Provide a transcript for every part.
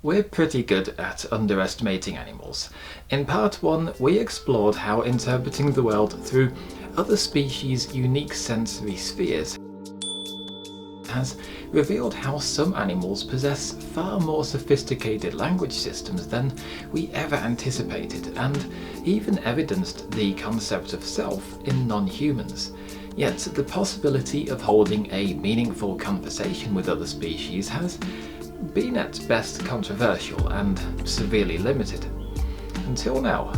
We're pretty good at underestimating animals. In part 1, we explored how interpreting the world through other species' unique sensory spheres has revealed how some animals possess far more sophisticated language systems than we ever anticipated, and even evidenced the concept of self in non-humans. Yet the possibility of holding a meaningful conversation with other species has been at best controversial and severely limited. Until now.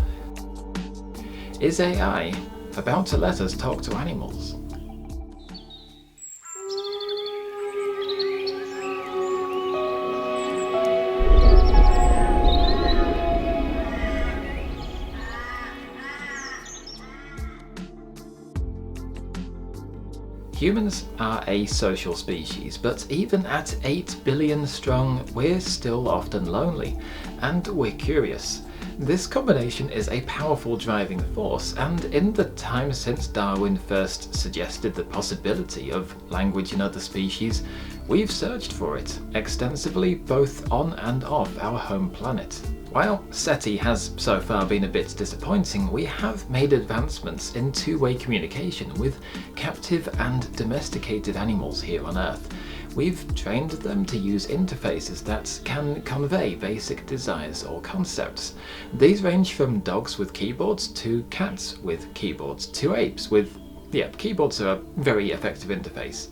Is AI about to let us talk to animals? Humans are a social species, but even at 8 billion strong, we're still often lonely, and we're curious. This combination is a powerful driving force, and in the time since Darwin first suggested the possibility of language in other species, we've searched for it extensively both on and off our home planet. While SETI has so far been a bit disappointing, we have made advancements in two-way communication with captive and domesticated animals here on Earth. We've trained them to use interfaces that can convey basic desires or concepts. These range from dogs with keyboards to cats with keyboards to apes with... keyboards are a very effective interface.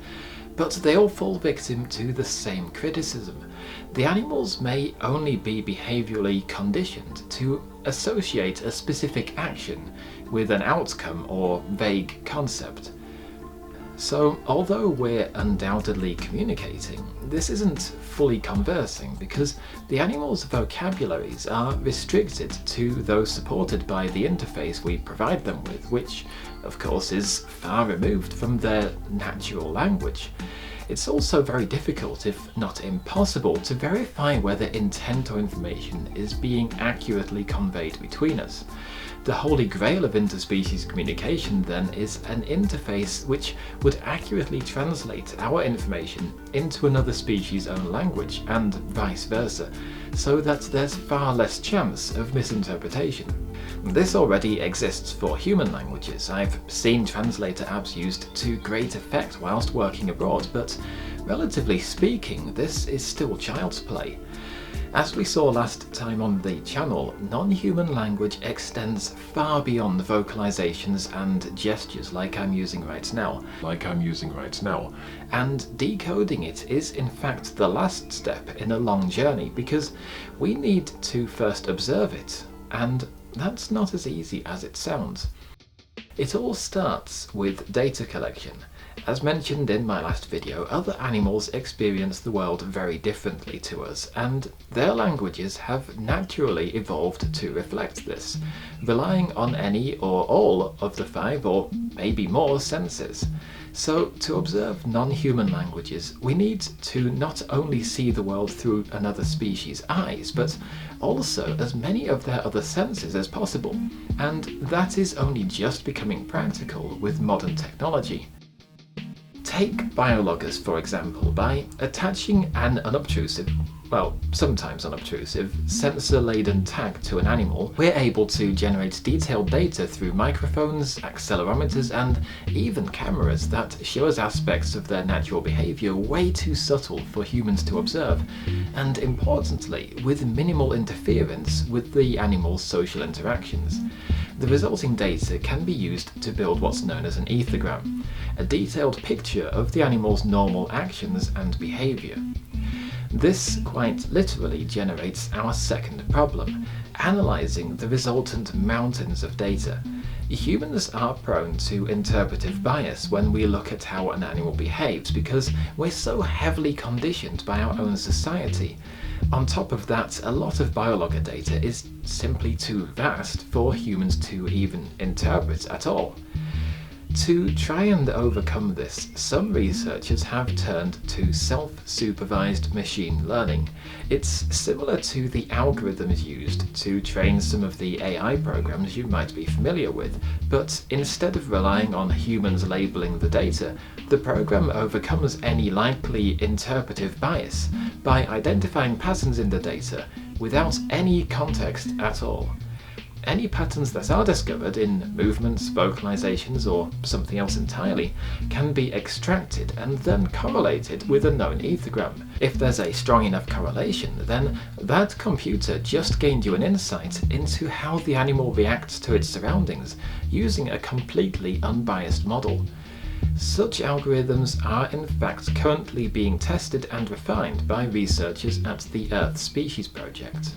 But they all fall victim to the same criticism. The animals may only be behaviourally conditioned to associate a specific action with an outcome or vague concept. So, although we're undoubtedly communicating, this isn't fully conversing because the animals' vocabularies are restricted to those supported by the interface we provide them with, which, of course, is far removed from their natural language. It's also very difficult, if not impossible, to verify whether intent or information is being accurately conveyed between us. The holy grail of interspecies communication, then, is an interface which would accurately translate our information into another species' own language, and vice versa, so that there's far less chance of misinterpretation. This already exists for human languages. I've seen translator apps used to great effect whilst working abroad, but relatively speaking, this is still child's play. As we saw last time on the channel, non-human language extends far beyond vocalizations and gestures like I'm using right now, and decoding it is in fact the last step in a long journey because we need to first observe it, and that's not as easy as it sounds. It all starts with data collection. As mentioned in my last video, other animals experience the world very differently to us, and their languages have naturally evolved to reflect this, relying on any or all of the 5 or maybe more senses. So, to observe non-human languages, we need to not only see the world through another species' eyes, but also as many of their other senses as possible, and that is only just becoming practical with modern technology. Take biologgers, for example. By attaching an unobtrusive, sometimes unobtrusive, sensor-laden tag to an animal, we're able to generate detailed data through microphones, accelerometers, and even cameras that show us aspects of their natural behaviour way too subtle for humans to observe, and importantly, with minimal interference with the animal's social interactions. The resulting data can be used to build what's known as an ethogram, a detailed picture of the animal's normal actions and behaviour. This quite literally generates our second problem, analysing the resultant mountains of data. Humans are prone to interpretive bias when we look at how an animal behaves because we're so heavily conditioned by our own society. On top of that, a lot of biologger data is simply too vast for humans to even interpret at all. To try and overcome this, some researchers have turned to self-supervised machine learning. It's similar to the algorithms used to train some of the AI programs you might be familiar with, but instead of relying on humans labeling the data, the program overcomes any likely interpretive bias by identifying patterns in the data without any context at all. Any patterns that are discovered in movements, vocalizations, or something else entirely can be extracted and then correlated with a known ethogram. If there's a strong enough correlation, then that computer just gained you an insight into how the animal reacts to its surroundings using a completely unbiased model. Such algorithms are in fact currently being tested and refined by researchers at the Earth Species Project.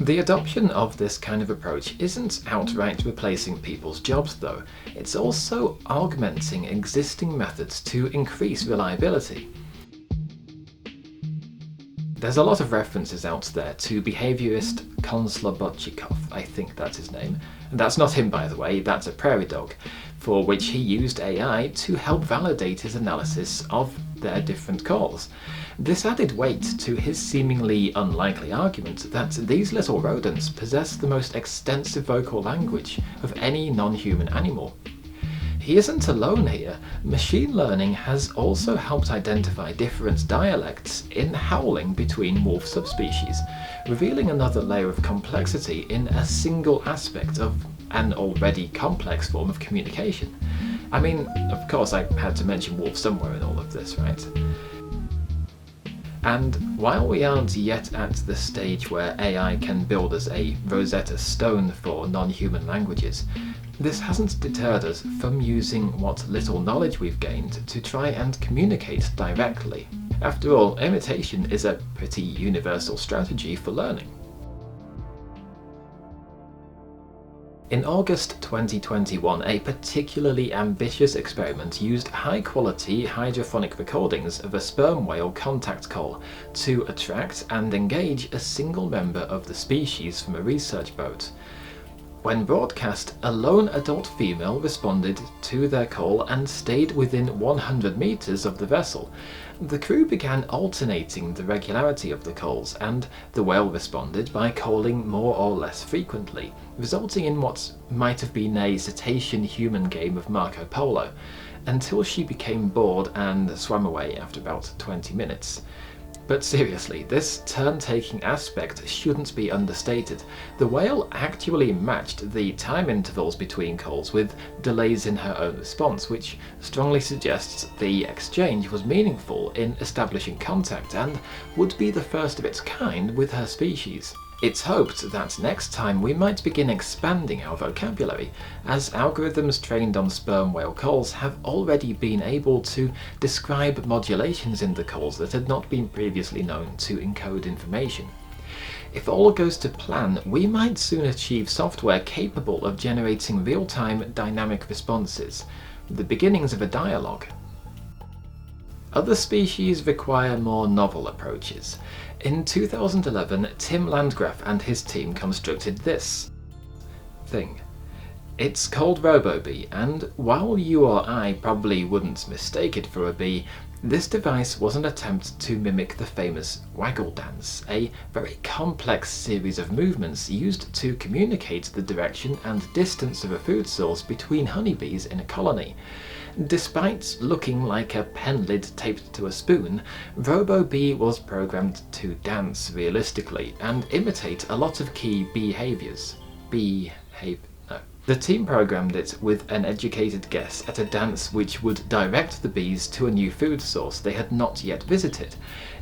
The adoption of this kind of approach isn't outright replacing people's jobs though, it's also augmenting existing methods to increase reliability. There's a lot of references out there to behaviourist Konslobodchikov, I think that's his name. And that's not him, by the way, that's a prairie dog, for which he used AI to help validate his analysis of their different calls. This added weight to his seemingly unlikely argument that these little rodents possess the most extensive vocal language of any non-human animal. He isn't alone here. Machine learning has also helped identify different dialects in howling between wolf subspecies, revealing another layer of complexity in a single aspect of an already complex form of communication. I mean, of course I had to mention wolf somewhere in all of this, right? And while we aren't yet at the stage where AI can build us a Rosetta Stone for non-human languages, this hasn't deterred us from using what little knowledge we've gained to try and communicate directly. After all, imitation is a pretty universal strategy for learning. In August 2021, a particularly ambitious experiment used high-quality hydrophonic recordings of a sperm whale contact call to attract and engage a single member of the species from a research boat. When broadcast, a lone adult female responded to their call and stayed within 100 meters of the vessel. The crew began alternating the regularity of the calls, and the whale responded by calling more or less frequently, resulting in what might have been a cetacean-human game of Marco Polo, until she became bored and swam away after about 20 minutes. But seriously, this turn-taking aspect shouldn't be understated. The whale actually matched the time intervals between calls with delays in her own response, which strongly suggests the exchange was meaningful in establishing contact and would be the first of its kind with her species. It's hoped that next time we might begin expanding our vocabulary, as algorithms trained on sperm whale calls have already been able to describe modulations in the calls that had not been previously known to encode information. If all goes to plan, we might soon achieve software capable of generating real-time dynamic responses, the beginnings of a dialogue. Other species require more novel approaches. In 2011, Tim Landgraf and his team constructed this thing. It's called Robo Bee, and while you or I probably wouldn't mistake it for a bee, this device was an attempt to mimic the famous waggle dance, a very complex series of movements used to communicate the direction and distance of a food source between honeybees in a colony. Despite looking like a pen lid taped to a spoon, Robo Bee was programmed to dance realistically and imitate a lot of key behaviours. The team programmed it with an educated guess at a dance which would direct the bees to a new food source they had not yet visited.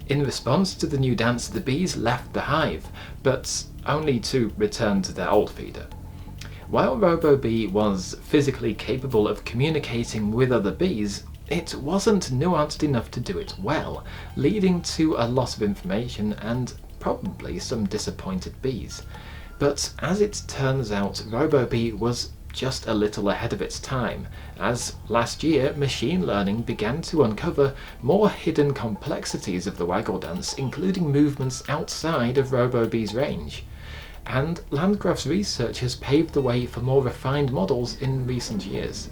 In response to the new dance, the bees left the hive, but only to return to their old feeder. While Robo Bee was physically capable of communicating with other bees, it wasn't nuanced enough to do it well, leading to a loss of information and probably some disappointed bees. But as it turns out, Robo Bee was just a little ahead of its time, as last year machine learning began to uncover more hidden complexities of the waggle dance, including movements outside of Robo Bee's range. And Landgraf's research has paved the way for more refined models in recent years.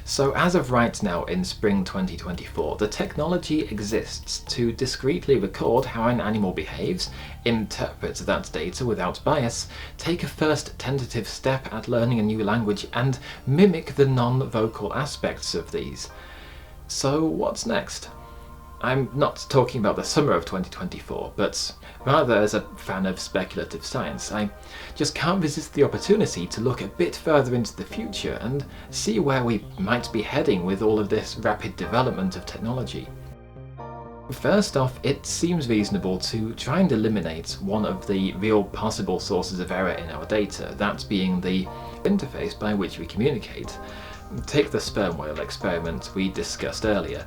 So as of right now in spring 2024, the technology exists to discreetly record how an animal behaves, interpret that data without bias, take a first tentative step at learning a new language, and mimic the non-vocal aspects of these. So what's next? I'm not talking about the summer of 2024, but rather as a fan of speculative science, I just can't resist the opportunity to look a bit further into the future and see where we might be heading with all of this rapid development of technology. First off, it seems reasonable to try and eliminate one of the real possible sources of error in our data, that being the interface by which we communicate. Take the sperm whale experiment we discussed earlier.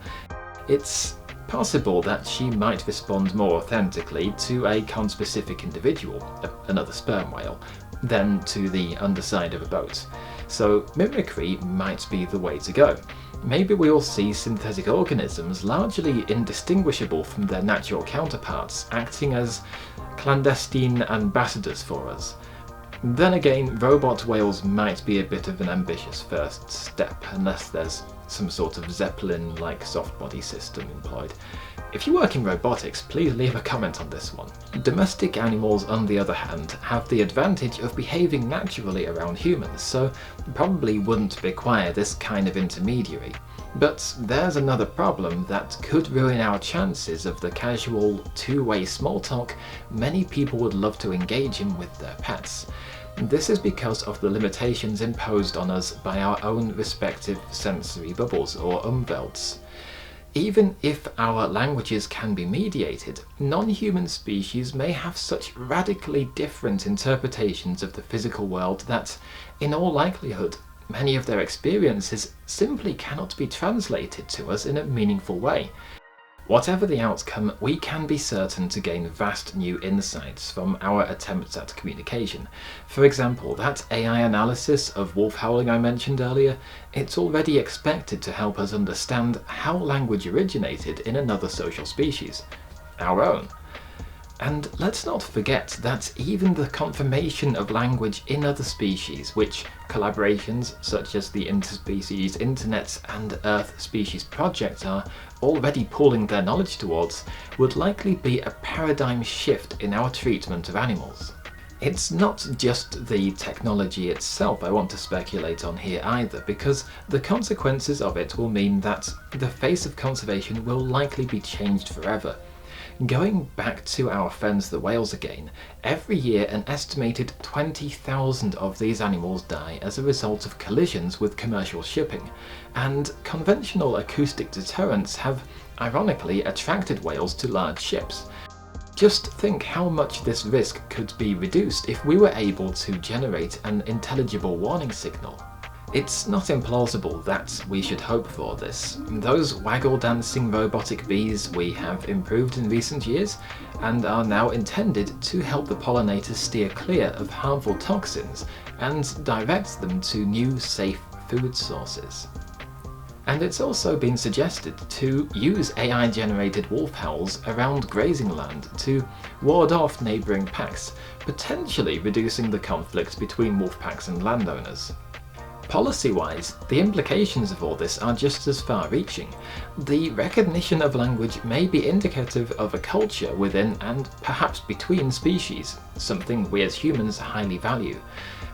It's possible that she might respond more authentically to a conspecific individual, another sperm whale, than to the underside of a boat. So mimicry might be the way to go. Maybe we'll see synthetic organisms largely indistinguishable from their natural counterparts, acting as clandestine ambassadors for us. Then again, robot whales might be a bit of an ambitious first step, unless there's some sort of Zeppelin-like soft body system employed. If you work in robotics, please leave a comment on this one. Domestic animals, on the other hand, have the advantage of behaving naturally around humans, so probably wouldn't require this kind of intermediary. But there's another problem that could ruin our chances of the casual, two-way small talk many people would love to engage in with their pets. This is because of the limitations imposed on us by our own respective sensory bubbles, or umvelds. Even if our languages can be mediated, non-human species may have such radically different interpretations of the physical world that, in all likelihood, many of their experiences simply cannot be translated to us in a meaningful way. Whatever the outcome, we can be certain to gain vast new insights from our attempts at communication. For example, that AI analysis of wolf howling I mentioned earlier, it's already expected to help us understand how language originated in another social species, our own. And let's not forget that even the confirmation of language in other species, which collaborations such as the Interspecies Internet and Earth Species Project are already pooling their knowledge towards, would likely be a paradigm shift in our treatment of animals. It's not just the technology itself I want to speculate on here either, because the consequences of it will mean that the face of conservation will likely be changed forever. Going back to our friends the whales again, every year an estimated 20,000 of these animals die as a result of collisions with commercial shipping, and conventional acoustic deterrents have ironically attracted whales to large ships. Just think how much this risk could be reduced if we were able to generate an intelligible warning signal. It's not implausible that we should hope for this. Those waggle-dancing robotic bees we have improved in recent years and are now intended to help the pollinators steer clear of harmful toxins and direct them to new, safe food sources. And it's also been suggested to use AI-generated wolf howls around grazing land to ward off neighbouring packs, potentially reducing the conflict between wolf packs and landowners. Policy-wise, the implications of all this are just as far-reaching. The recognition of language may be indicative of a culture within and perhaps between species, something we as humans highly value.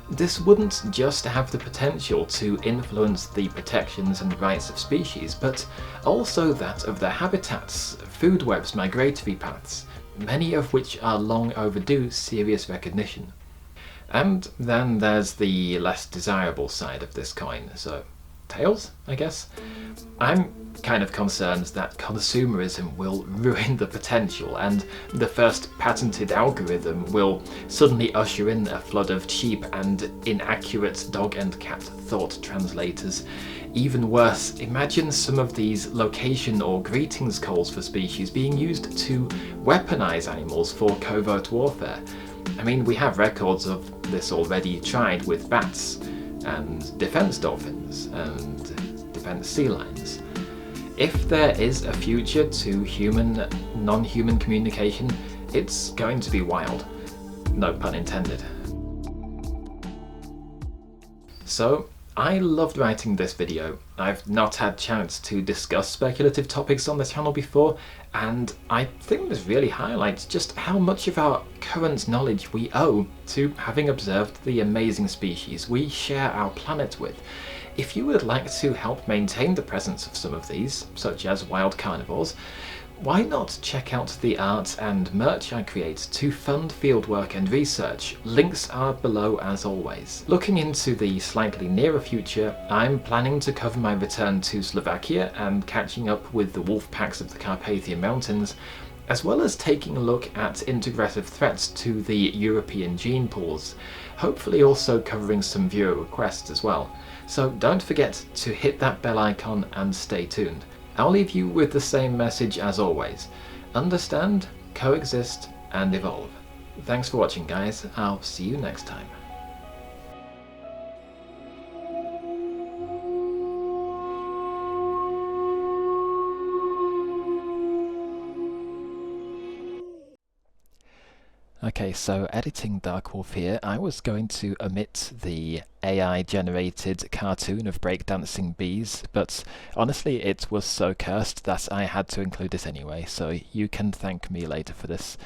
This wouldn't just have the potential to influence the protections and rights of species, but also that of their habitats, food webs, migratory paths, many of which are long overdue serious recognition. And then there's the less desirable side of this coin, so tails, I guess? I'm kind of concerned that consumerism will ruin the potential, and the first patented algorithm will suddenly usher in a flood of cheap and inaccurate dog and cat thought translators. Even worse, imagine some of these location or greetings calls for species being used to weaponize animals for covert warfare. I mean, we have records of this already tried with bats, and defense dolphins, and defense sea lions. If there is a future to human, non-human communication, it's going to be wild. No pun intended. So, I loved writing this video. I've not had chance to discuss speculative topics on the channel before, and I think this really highlights just how much of our current knowledge we owe to having observed the amazing species we share our planet with. If you would like to help maintain the presence of some of these, such as wild carnivores, why not check out the art and merch I create to fund fieldwork and research? Links are below as always. Looking into the slightly nearer future, I'm planning to cover my return to Slovakia and catching up with the wolf packs of the Carpathian Mountains, as well as taking a look at integrative threats to the European gene pools, hopefully also covering some viewer requests as well. So don't forget to hit that bell icon and stay tuned. I'll leave you with the same message as always. Understand, coexist, and evolve. Thanks for watching, guys. I'll see you next time. Okay, so editing Dark Wolf here, I was going to omit the AI-generated cartoon of breakdancing bees, but honestly it was so cursed that I had to include it anyway, so you can thank me later for this.